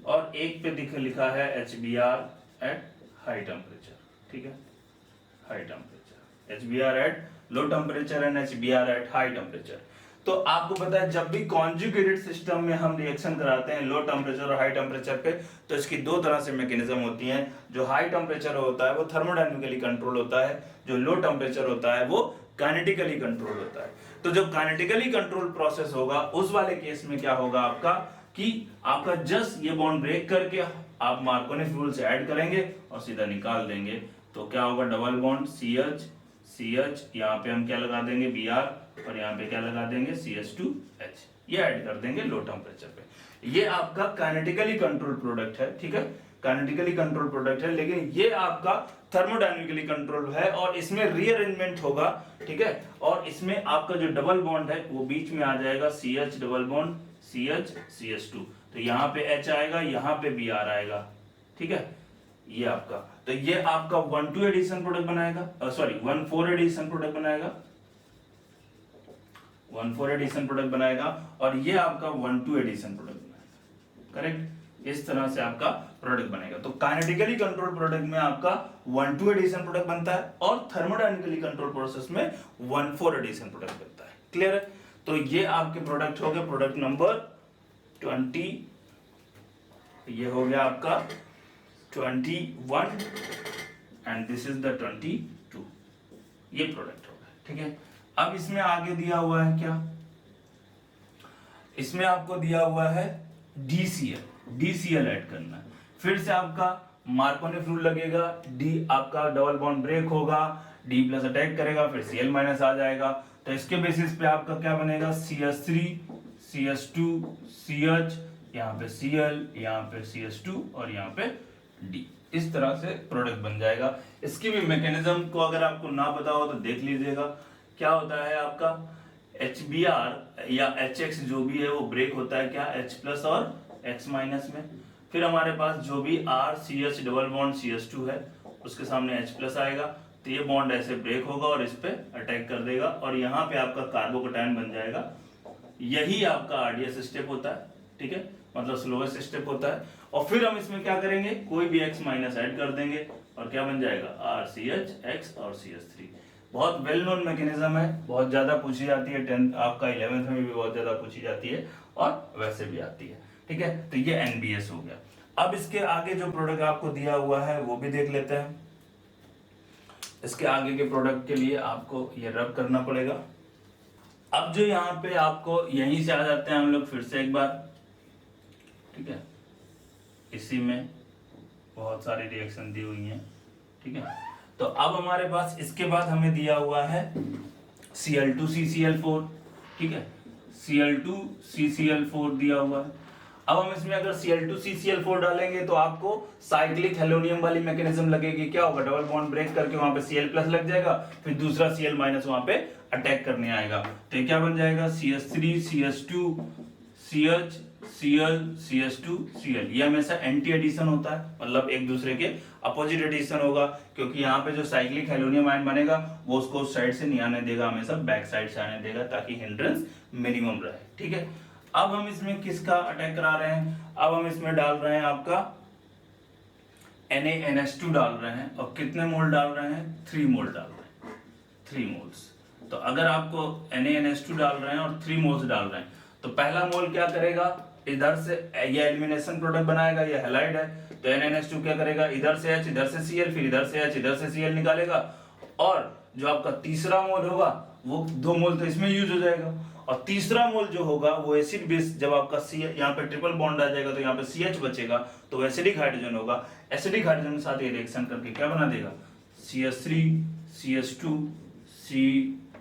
और एक पे लिखा है HBr एट हाई टेम्परेचर, ठीक है, high temperature, HBr at low temperature and HBr at high temperature. तो आपको पता है जब भी कॉन्जुगेटेड सिस्टम में हम रिएक्शन कराते हैं लो टेम्परेचर और हाई टेम्परेचर पे, तो इसकी 2 तरह से मैकेनिज्म होती हैं। जो हाई टेम्परेचर होता है वो थर्मोडायनेमिकली कंट्रोल होता है, जो लो टेम्परेचर होता है वो काइनेटिकली कंट्रोल होता है। तो जो काइनेटिकली कंट्रोल प्रोसेस होगा उस वाले केस में क्या होगा आपका कि आपका जस्ट ये बॉन्ड ब्रेक करके आप मार्कोनी रूल से ऐड करेंगे और सीधा निकाल देंगे। तो क्या होगा, डबल बॉन्ड CH CH, यहाँ पे हम क्या लगा देंगे Br और यहाँ पे क्या लगा देंगे CH2H, ये ऐड कर देंगे लो टेम्परेचर पे। ये आपका काइनेटिकली कंट्रोल प्रोडक्ट है, ठीक है, काइनेटिकली कंट्रोल प्रोडक्ट है, लेकिन ये आपका थर्मोडायनेमिकली कंट्रोल है और इसमें रीअरेंजमेंट होगा, ठीक है, और इसमें आपका जो डबल बॉन्ड है वो बीच में आ जाएगा CH double bond CH CH2। तो यहाँ पे H आएगा, यहाँ पे Br आएगा, ठीक है, ये आपका। तो ये आपका 1,2 एडिशन प्रोडक्ट बनाएगा, सॉरी 1,4 एडिशन प्रोडक्ट बनाएगा, 1,4 एडिशन प्रोडक्ट बनाएगा और ये आपका 1,2 एडिशन प्रोडक्ट बनाएगा, करेक्ट। इस तरह से आपका प्रोडक्ट बनेगा। तो काइनेटिकली कंट्रोल प्रोडक्ट में आपका 1,2 एडिशन प्रोडक्ट बनता है और थर्मोडायनेमिकली कंट्रोल प्रोसेस में 1,4 एडिशन प्रोडक्ट बनता है। क्लियर है? तो ये आपके प्रोडक्ट हो गए, प्रोडक्ट नंबर 20, ये हो गया आपका 21 एंड दिस इज द 22, ये प्रोडक्ट होगा, ठीक है। अब इसमें आगे दिया हुआ है क्या, इसमें आपको दिया हुआ है DCl ऐड करना है। फिर से आपका मार्कोनिफ रूल लगेगा, D आपका डबल बॉन्ड ब्रेक होगा, D प्लस अटैक करेगा, फिर Cl माइनस आ जाएगा, तो इसके बेसिस पे आपका क्या बनेगा, CH3 CH2 CH, यहाँ पे Cl, यहाँ पे CH2 और यहाँ पे D, इस तरह से प्रोडक्ट बन जाएगा। इसकी भी मैकेनिज्म को अगर आपको ना पता हो तो देख लीजिएगा। क्या होता है आपका HBr या HX जो भी है वो ब्रेक होता है क्या, H प्लस और X माइनस में। फिर हमारे पास जो भी RCH डबल बॉन्ड CH2 है उसके सामने H प्लस आएगा, तो ये बॉन्ड ऐसे ब्रेक होगा और इस पे अटैक कर देगा और यहाँ पे आपका कार्बोकैटायन बन जाएगा। यही आपका RDS स्टेप होता है, ठीक है, मतलब स्लोएस्ट स्टेप होता है। और फिर हम इसमें क्या करेंगे, कोई भी X माइनस ऐड कर देंगे और क्या बन जाएगा, RCH X और CH3। बहुत वेल नोन मैकेनिज्म है, बहुत ज्यादा पूछी जाती है, 10th आपका 11th में भी बहुत ज्यादा पूछी जाती है और वैसे भी आती है, ठीक है। तो ये NBS हो गया। अब इसके आगे जो प्रोडक्ट आपको दिया हुआ है वो भी देख लेते हैं। इसके आगे के प्रोडक्ट के लिए आपको ये रब करना पड़ेगा। अब जो यहाँ पे आपको यहीं से आ जाते हैं हम लोग फिर से एक बार, ठीक है, इसी में बहुत सारी रिएक्शन दी हुई हैं, ठीक है। तो अब हमारे पास इसके बाद हमें दिया हुआ है Cl2CCl4, ठीक है, Cl2CCl4 दिया हुआ है। अब हम इसमें अगर Cl2CCl4 डालेंगे तो आपको साइक्लिक हेलोनियम वाली मैकेनिज्म लगेगी। क्या होगा, डबल बॉन्ड ब्रेक करके वहां पे Cl प्लस लग जाएगा, फिर दूसरा Cl माइनस वहां पे अटैक करने आएगा, तो ये क्या बन जाएगा, CH3 CH2 CH Cl CH2 Cl। ये हमेशा एंटी एडिशन होता है, मतलब एक दूसरे के अपोजिट एडिशन होगा, क्योंकि यहाँ पे जो साइक्लिक हेलोनियम आयन बनेगा वो उसको उस साइड से नहीं आने देगा, हमेशा बैक साइड से आने देगा ताकि हिंड्रेंस मिनिमम रहे, ठीक है। अब हम इसमें किसका अटैक करा रहे हैं, अब हम इसमें डाल रहे हैं आपका NaNH2 डाल रहे हैं, और कितने मोल डाल रहे हैं, 3 मोल डाल रहे हैं, 3 मोल्स। तो अगर आपको NaNH2 डाल रहे हैं और 3 मोल्स डाल रहे हैं तो पहला मोल क्या करेगा, इधर से ये एलिमिनेशन प्रोडक्ट बनाएगा, ये हैलाइड है, तो NaNH2 क्या करेगा, इधर से H इधर से Cl, फिर इधर से H इधर से Cl निकालेगा, और जो आपका तीसरा मोल होगा वो 2 मोल तो इसमें यूज हो जाएगा, और तीसरा मोल जो होगा वो एसिड बेस, जब आपका C यहाँ पे ट्रिपल बॉन्ड आ जाएगा तो यहाँ पे CH बचेगा, तो एसिडिक हाइड्रोजन होगा, एसिडिक हाइड्रोजन के साथ ये रिएक्शन करके क्या बना देगा, CH3 CH2 C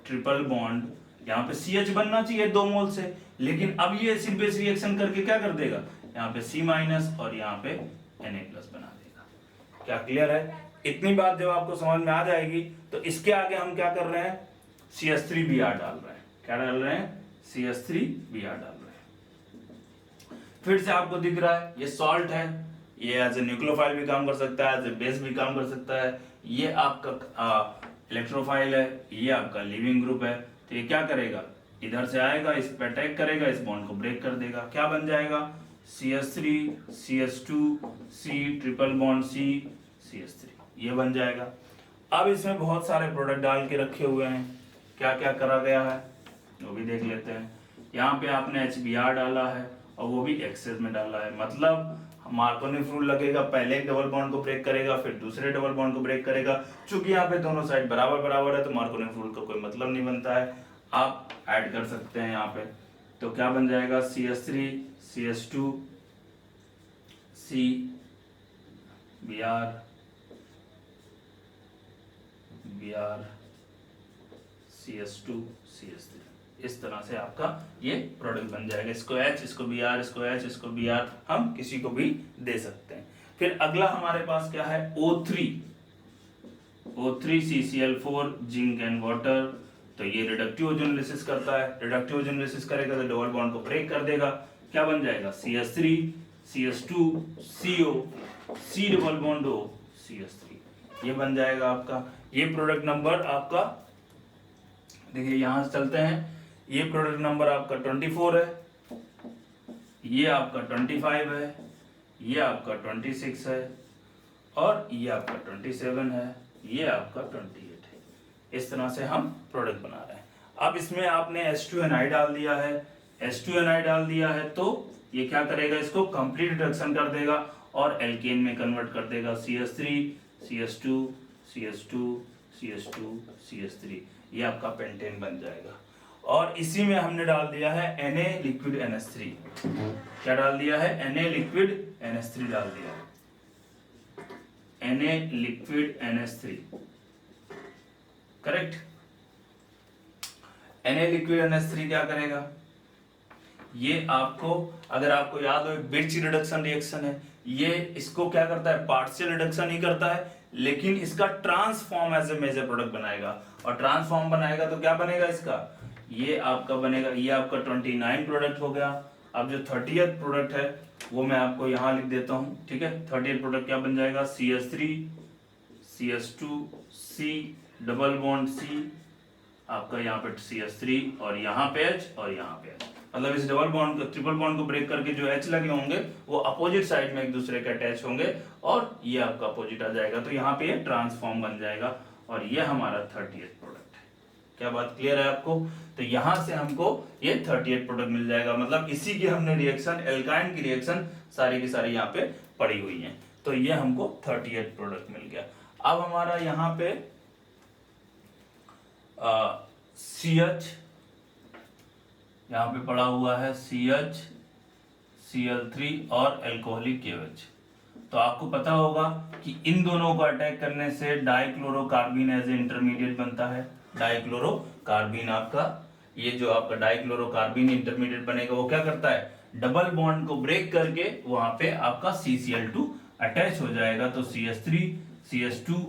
triple bond, यहाँ पे CH बनना चाहिए 2 मोल से, लेकिन अब ये एसिड बेस रिएक्शन करके क्या कर देगा, यहाँ पे C माइनस और यहाँ पे Na प्लस बना देगा। क्या क्लियर है? इतनी बात जब आपको समझ में आ जाएगी तो इसके आगे हम क्या कर रहे हैं, CH3Br डाल रहे हैं। क्या डाल रहे हैं, CH3Br डाल रहे हैं। फिर से आपको दिख रहा है ये सॉल्ट है, ये एज ए न्यूक्लियोफाइल भी काम कर सकता है, एज ए बेस भी काम कर सकता है, ये आपका इलेक्ट्रोफाइल है, ये आपका लिविंग ग्रुप है, तो ये क्या करेगा, इधर से आएगा, इस पे अटैक करेगा, इस बॉन्ड को ब्रेक कर देगा, क्या बन जाएगा, CH3 CH2 C triple bond C CH3, ये बन जाएगा। अब इसमें बहुत सारे प्रोडक्ट डाल के रखे हुए हैं, क्या क्या करा गया है वो भी देख लेते हैं। यहाँ पे आपने HBr डाला है और वो भी एक्सेस में डाला है, मतलब मार्कोनिफ रूल लगेगा, पहले एक डबल बॉन्ड को ब्रेक करेगा फिर दूसरे डबल बॉन्ड को ब्रेक करेगा। चूंकि यहाँ पे दोनों साइड बराबर बराबर है तो मार्कोनिफ रूल का कोई मतलब नहीं बनता है, आप ऐड कर सकते हैं यहाँ पे। तो क्या बन जाएगा, CH3 CH2 C Br CH2 CH3, इस तरह से आपका ये प्रोडक्ट बन जाएगा। इसको H, इसको Br, इसको H, इसको Br, हम किसी को भी दे सकते हैं। फिर अगला हमारे पास क्या है, O3 CCl4 zinc and water, तो ये रिडक्टिव ओजोनोलिसिस करता है, रिडक्टिव ओजोनोलिसिस करेगा तो डबल बॉन्ड को ब्रेक कर देगा, क्या बन जाएगा, CH3 CH2 CO C double bond O CH3, ये बन जाएगा आपका। ये प्रोडक्ट नंबर आपका देखिए, यहां से चलते हैं, ये प्रोडक्ट नंबर आपका 24 है, ये आपका 25 है, ये आपका 26 है, और ये आपका 27 है, ये आपका 28 है। इस तरह से हम प्रोडक्ट बना रहे हैं। अब इसमें आपने H2Ni डाल दिया है, H2Ni डाल दिया है तो ये क्या करेगा, इसको कंप्लीट रिडक्शन कर देगा और एल्केन में कन्वर्ट कर देगा, CH3 CH2 CH2 CH2 CH3, ये आपका पेंटेन बन जाएगा। और इसी में हमने डाल दिया है Na लिक्विड NH3, क्या डाल दिया है, Na लिक्विड NH3 डाल दिया, Na liquid NH3, correct. Na liquid NH3 क्या करेगा, ये आपको, अगर आपको याद हो, बिर्च रिडक्शन रिएक्शन है, ये इसको क्या करता है, पार्शियल रिडक्शन ही करता है, लेकिन इसका transform as a major product बनाएगा। और ट्रांसफॉर्म बनाएगा तो क्या बनेगा इसका, ये आपका बनेगा, ये आपका 29 प्रोडक्ट हो गया। अब जो 30th प्रोडक्ट है वो मैं आपको यहाँ लिख देता हूँ, ठीक है। 30th प्रोडक्ट क्या बन जाएगा, CH3 CH2 C double bond C, आपका यहाँ पे CH3 और यहाँ पे H और यहाँ पे H, मतलब इस डबल बॉन्ड को, ट्रिपल बॉन्ड को ब्रेक करके जो H लगे होंगे वो अपोजिट साइड में एक दूसरे के अटैच होंगे और ये आपका अपोजिट आ जाएगा, तो यहाँ पे ये ट्रांसफॉर्म बन जाएगा और ये हमारा 30th प्रोडक्ट है। क्या बात क्लियर है आपको? तो यहाँ से हमको ये 30th प्रोडक्ट मिल जाएगा, मतलब इसी की हमने रिएक्शन, एल्काइन की रिएक्शन सारी की सारी यहाँ पे पड़ी हुई है, तो ये हमको 30th प्रोडक्ट मिल गया। अब हमारा यहाँ पे CH यहाँ पे पड़ा हुआ है, CH Cl3 और एल्कोहलिक KOH। तो आपको पता होगा कि इन दोनों को अटैक करने से डाइक्लोरोकार्बिन एज ए इंटरमीडिएट बनता है। डाइक्लोरोकार्बिन आपका, ये जो आपका डाइक्लोरोकार्बिन इंटरमीडिएट बनेगा वो क्या करता है, डबल बॉन्ड को ब्रेक करके वहां पे आपका CCl2 अटैच हो जाएगा, तो CH3 CH2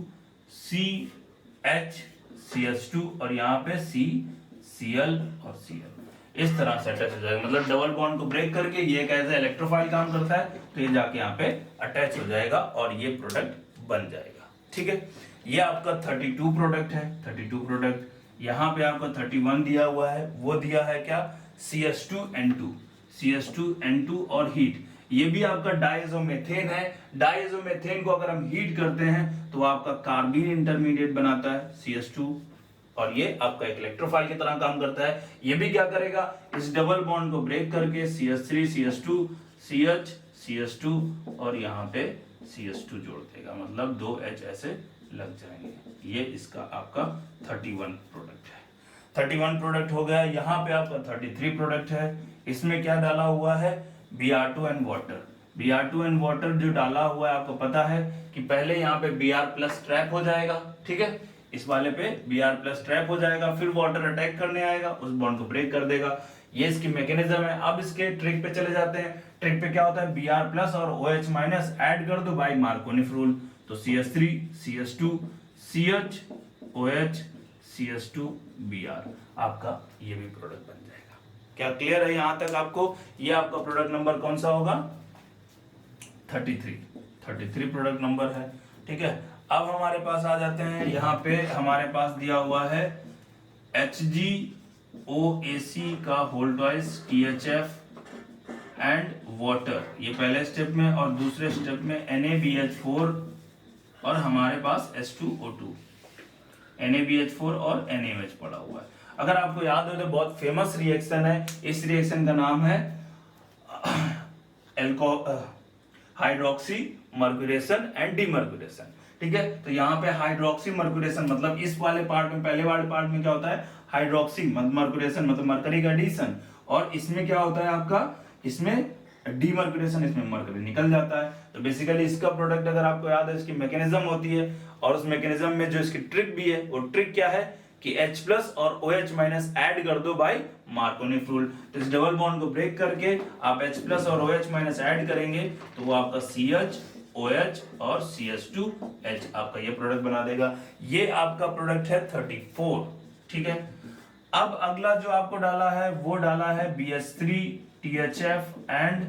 CH CH2 और यहाँ पे CCl और Cl, इस तरह से अटैच हो जाएगा, मतलब डबल बॉन्ड को ब्रेक करके ये एक एज इलेक्ट्रोफाइल काम करता है, तो ये जाके यहाँ पे अटैच हो जाएगा और ये प्रोडक्ट बन जाएगा, ठीक है। ये आपका 32 प्रोडक्ट है, 32 प्रोडक्ट। यहाँ पे आपका 31 दिया हुआ है, वो दिया है क्या, CH2N2, CH2N2 और हीट, ये भी आपका डाइएजोमेथेन है। डाइएजोमेथेन को अगर हम हीट करते हैं तो आपका कार्बिन इंटरमीडिएट बनाता है CH2, और ये आपका एक इलेक्ट्रोफाइल की तरह काम करता है। ये भी क्या करेगा, इस डबल बॉन्ड को ब्रेक करके CH3 CH2 CH CH2 और यहाँ पे CH2 जोड़ देगा, मतलब 2 H ऐसे लग जाएंगे। ये इसका आपका 31 प्रोडक्ट है। 31 प्रोडक्ट हो गया। यहाँ पे आपका 33 प्रोडक्ट है। इसमें क्या डाला हुआ है, Br2 and water. Br2 and water जो डाला हुआ है, आपको पता है कि पहले यहाँ पे Br प्लस ट्रैप हो जाएगा, ठीक है, इस वाले पे Br प्लस ट्रैप हो जाएगा, फिर वाटर अटैक करने आएगा, उस बॉन्ड को ब्रेक कर देगा। ये इसकी मैकेनिज्म है। अब इसके ट्रिक पे चले जाते हैं। ट्रिक पे क्या होता है, Br प्लस और OH माइनस ऐड कर दो बाय मार्कोनिफ रूल, तो CH3 CH2 CH OH CH2 Br, आपका ये भी प्रोडक्ट बन जाएगा। क्या क्लियर है यहां तक आपको? ये आपका प्रोडक्ट नंबर कौन सा होगा, 33 प्रोडक्ट नंबर है, ठीक है। अब हमारे पास आ जाते हैं, यहाँ पे हमारे पास दिया हुआ है HgOAc का होल ट्वाइस THF एंड वाटर, ये पहले स्टेप में, और दूसरे स्टेप में NaBH4 और हमारे पास H2O2, NaBH4 और NaOH पड़ा हुआ है। अगर आपको याद हो तो बहुत फेमस रिएक्शन है, इस रिएक्शन का नाम है हाइड्रोक्सी मर्क्यूरेशन एंड डीमर्क्यूरेशन, ठीक है। तो यहाँ पे हाइड्रोक्सी मर्क्यूरेशन मतलब इस वाले पार्ट में, पहले वाले पार्ट में क्या होता है, हाइड्रोक्सी मर्क्यूरेशन मतलब मरकरी का एडिशन, और इसमें क्या होता है आपका, इसमें डीमर्क्यूरेशन, इसमें मरकरी निकल जाता है। तो बेसिकली इसका प्रोडक्ट अगर आपको याद है, इसकी मैकेनिज्म होती है, और उस मैकेनिज्म में जो इसकी ट्रिक भी है, वो ट्रिक क्या है कि H प्लस और OH माइनस ऐड कर दो बाय मार्कोनिफ रूल। तो इस डबल बॉन्ड को ब्रेक करके आप H प्लस और OH माइनस ऐड करेंगे तो वो आपका CH OH और CH2H आपका ये प्रोडक्ट बना देगा। ये आपका प्रोडक्ट है 34, ठीक है। अब अगला जो आपको डाला है वो डाला है BH3 THF एंड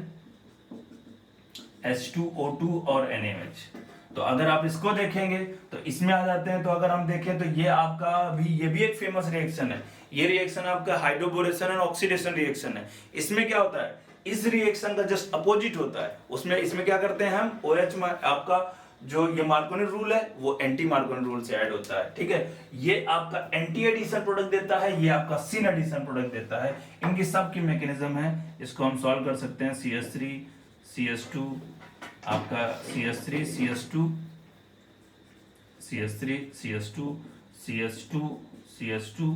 H2O2 और NaOH। तो अगर आप इसको देखेंगे तो इसमें आ जाते हैं। तो अगर हम देखें तो ये आपका ये भी एक फेमस रिएक्शन है। ये रिएक्शन आपका हाइड्रोबोरेशन एंड ऑक्सीडेशन रिएक्शन है। इसमें क्या होता है, इस रिएक्शन का जस्ट अपोजिट होता है। उसमें इसमें क्या करते हैं हम, OH आपका जो ये मार्कोनी रूल है वो एंटी मार्कोनी रूल से ऐड होता है, ठीक है। ये आपका एंटी एडिशन प्रोडक्ट देता है, ये आपका सिन एडिशन प्रोडक्ट देता है। इनकी सब की मैकेनिज्म है, इसको हम सॉल्व कर सकते हैं। CH3 CH2 आपका CH3 CH2 CH3 CH2 CH2 CH2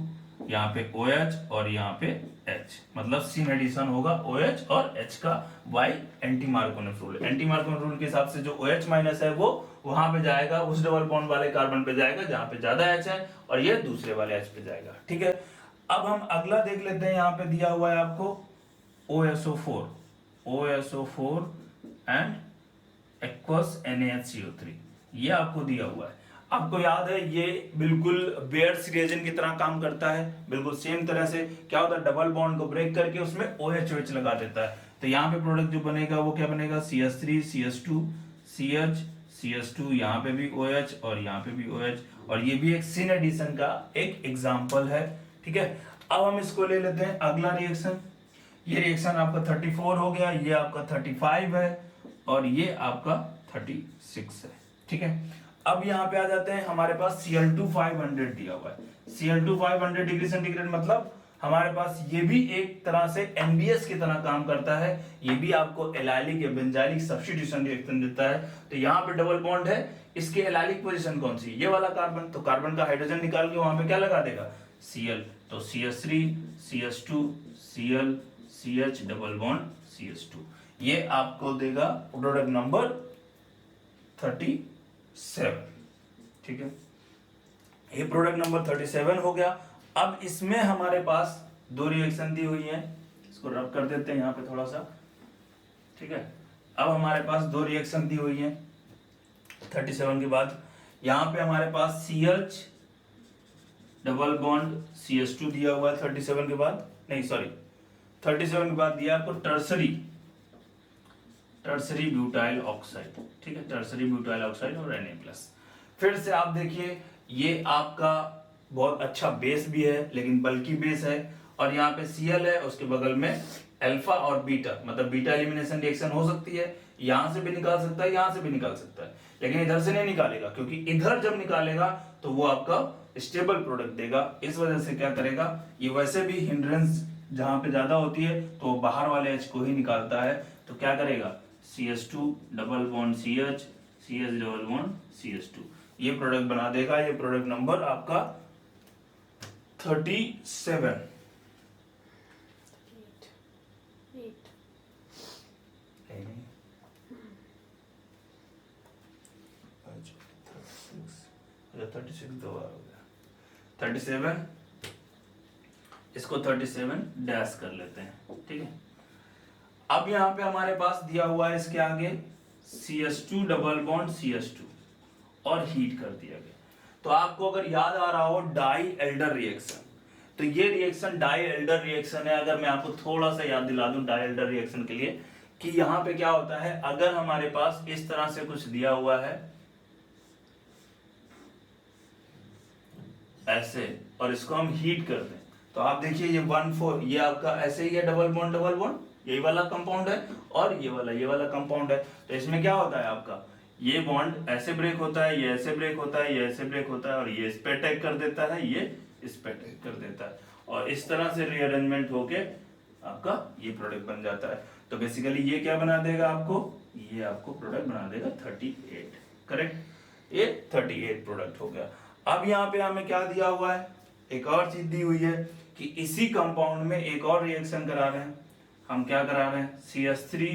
यहाँ पे OH और यहाँ पे H, मतलब सिन एडिशन होगा OH और H का bye anti Markovnikov rule. Anti Markovnikov rule के हिसाब से जो OH माइनस है वो वहां पे जाएगा, उस डबल बॉन्ड वाले कार्बन पे जाएगा जहां पे ज्यादा H है, और ये दूसरे वाले H पे जाएगा, ठीक है। अब हम अगला देख लेते हैं, यहाँ पे दिया हुआ है आपको OSO4 एंड एक्वस NaHCO3, ये आपको दिया हुआ है। आपको याद है ये बिल्कुल बेयर्स रिएजेंट की तरह काम करता है, बिल्कुल सेम तरह से। क्या होता है, डबल बॉन्ड को ब्रेक करके उसमें OH लगा देता है। तो यहाँ पे प्रोडक्ट जो बनेगा वो क्या बनेगा, CH3 CH2 CH CH2, यहाँ पे भी OH और यहाँ पे भी OH, और ये भी एक सिन एडिशन का एक एग्जाम्पल है, ठीक है। अब हम इसको ले लेते हैं अगला रिएक्शन। ये रिएक्शन आपका 34 हो गया, ये आपका 35 है और ये आपका 36 है, ठीक है। अब यहाँ पे आ जाते हैं, हमारे पास Cl2 500 दिया हुआ है। Cl2 500 डिग्री सेंटीग्रेड, मतलब हमारे पास ये भी एक तरह से NBS की तरह काम करता है। ये भी आपको एलाइलिक या बेंजाइलिक सब्स्टिट्यूशन रिएक्शन देता है। तो यहाँ पे डबल बॉन्ड है, इसके एलाइलिक पोजीशन कौन सी, ये वाला कार्बन, तो कार्बन का हाइड्रोजन निकाल के वहां पे क्या लगा देगा, Cl, तो CH3 CH2 Cl CH double bond CH2, ये आपको देगा प्रोडक्ट नंबर 37, ठीक है। ये प्रोडक्ट नंबर 37 हो गया। अब इसमें हमारे पास दो रिएक्शन दी हुई है, इसको रब कर देते हैं यहाँ पे थोड़ा सा, ठीक है। अब हमारे पास दो रिएक्शन दी हुई है 37 के बाद। यहाँ पे हमारे पास CH डबल बॉन्ड CH2 दिया हुआ है 37 के बाद, नहीं सॉरी 37 के बाद दिया आपको टर्सरी ब्यूटाइल ऑक्साइड, ठीक है, टर्सरी ब्यूटाइल ऑक्साइड और Na+। फिर से आप देखिए ये आपका बहुत अच्छा बेस भी है, लेकिन बल्कि बेस है, और यहाँ पे Cl है, उसके बगल में अल्फा और बीटा, मतलब बीटा एलिमिनेशन रिएक्शन हो सकती है, यहां से भी निकाल सकता है, यहां से भी निकाल सकता है, लेकिन इधर से नहीं निकालेगा, क्योंकि इधर जब निकालेगा तो वो आपका स्टेबल प्रोडक्ट देगा। इस वजह से क्या करेगा, ये वैसे भी हिंड्रेंस जहां पे ज्यादा होती है तो बाहर वाले H को ही निकालता है, तो क्या करेगा CH2 double bond CH CH double bond CH2, ये प्रोडक्ट बना देगा। ये प्रोडक्ट नंबर आपका 37, अच्छा 36 दो बार हो गया 37, इसको 37 डैश कर लेते हैं, ठीक है। अब यहाँ पे हमारे पास दिया हुआ है इसके आगे CH2 डबल बॉन्ड CH2 और हीट कर दिया गया। तो आपको अगर याद आ रहा हो डाई एल्डर रिएक्शन, तो ये रिएक्शन डाई एल्डर रिएक्शन है। अगर मैं आपको थोड़ा सा याद दिला दूं डाई एल्डर रिएक्शन के लिए, कि यहाँ पे क्या होता है, अगर हमारे पास इस तरह से कुछ दिया हुआ है ऐसे, और इसको हम हीट कर दें, तो आप देखिए ये 1,4, ये आपका ऐसे ही है, डबल बॉन्ड यही वाला कंपाउंड है, और ये वाला कंपाउंड है। तो इसमें क्या होता है आपका, ये बॉन्ड ऐसे ब्रेक होता है, ये ऐसे ब्रेक होता है, ये ऐसे ब्रेक होता है, और ये इस पे अटैक कर देता है, ये इस पे अटैक कर देता है, और इस तरह से रीअरेंजमेंट होके आपका ये प्रोडक्ट बन जाता है। तो बेसिकली ये क्या बना देगा आपको, ये आपको प्रोडक्ट बना देगा 38, करेक्ट, ये 38 प्रोडक्ट हो गया। अब यहाँ पे हमें क्या दिया हुआ है, एक और चीज दी हुई है कि इसी कंपाउंड में एक और रिएक्शन करा रहे हैं। हम क्या करा रहे हैं, CH3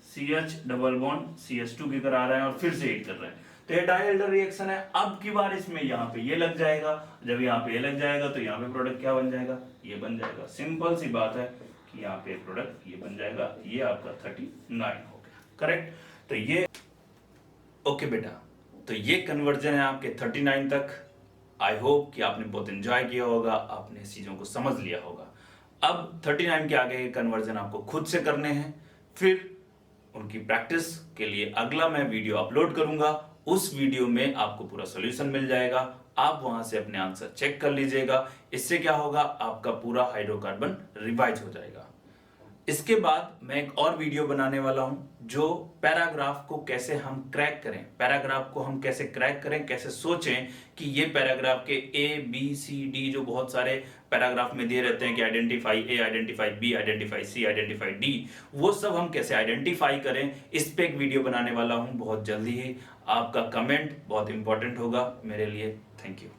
CH double bond CH2 की करा रहे हैं और फिर से हीट कर रहे हैं। तो ये डायल्डर रिएक्शन है। अब की बार इसमें यहाँ पे ये लग जाएगा, जब यहाँ पे ये लग जाएगा तो यहाँ पे प्रोडक्ट क्या बन जाएगा, ये बन जाएगा। सिंपल सी बात है कि यहाँ पे प्रोडक्ट ये बन जाएगा, ये आपका 39 हो गया, करेक्ट। तो ये ओके बेटा, तो ये कन्वर्जन है आपके 39 तक। आई होप कि आपने बहुत एंजॉय किया होगा, आपने इस चीजों को समझ लिया होगा। अब 39 के आगे कन्वर्जन आपको खुद से करने हैं, फिर उनकी प्रैक्टिस के लिए अगला मैं वीडियो अपलोड करूंगा। उस वीडियो में आपको पूरा सॉल्यूशन मिल जाएगा, आप वहां से अपने आंसर चेक कर लीजिएगा। इससे क्या होगा, आपका पूरा हाइड्रोकार्बन रिवाइज हो जाएगा। इसके बाद मैं एक और वीडियो बनाने वाला हूं जो पैराग्राफ को कैसे हम क्रैक करें, पैराग्राफ को हम कैसे क्रैक करें, कैसे सोचें कि ये पैराग्राफ के ए बी सी डी जो बहुत सारे पैराग्राफ में दिए रहते हैं कि identify A, identify B, identify C, identify D, वो सब हम कैसे आइडेंटिफाई करें, इस पे एक वीडियो बनाने वाला हूं बहुत जल्दी ही। आपका कमेंट बहुत इंपॉर्टेंट होगा मेरे लिए। Thank you.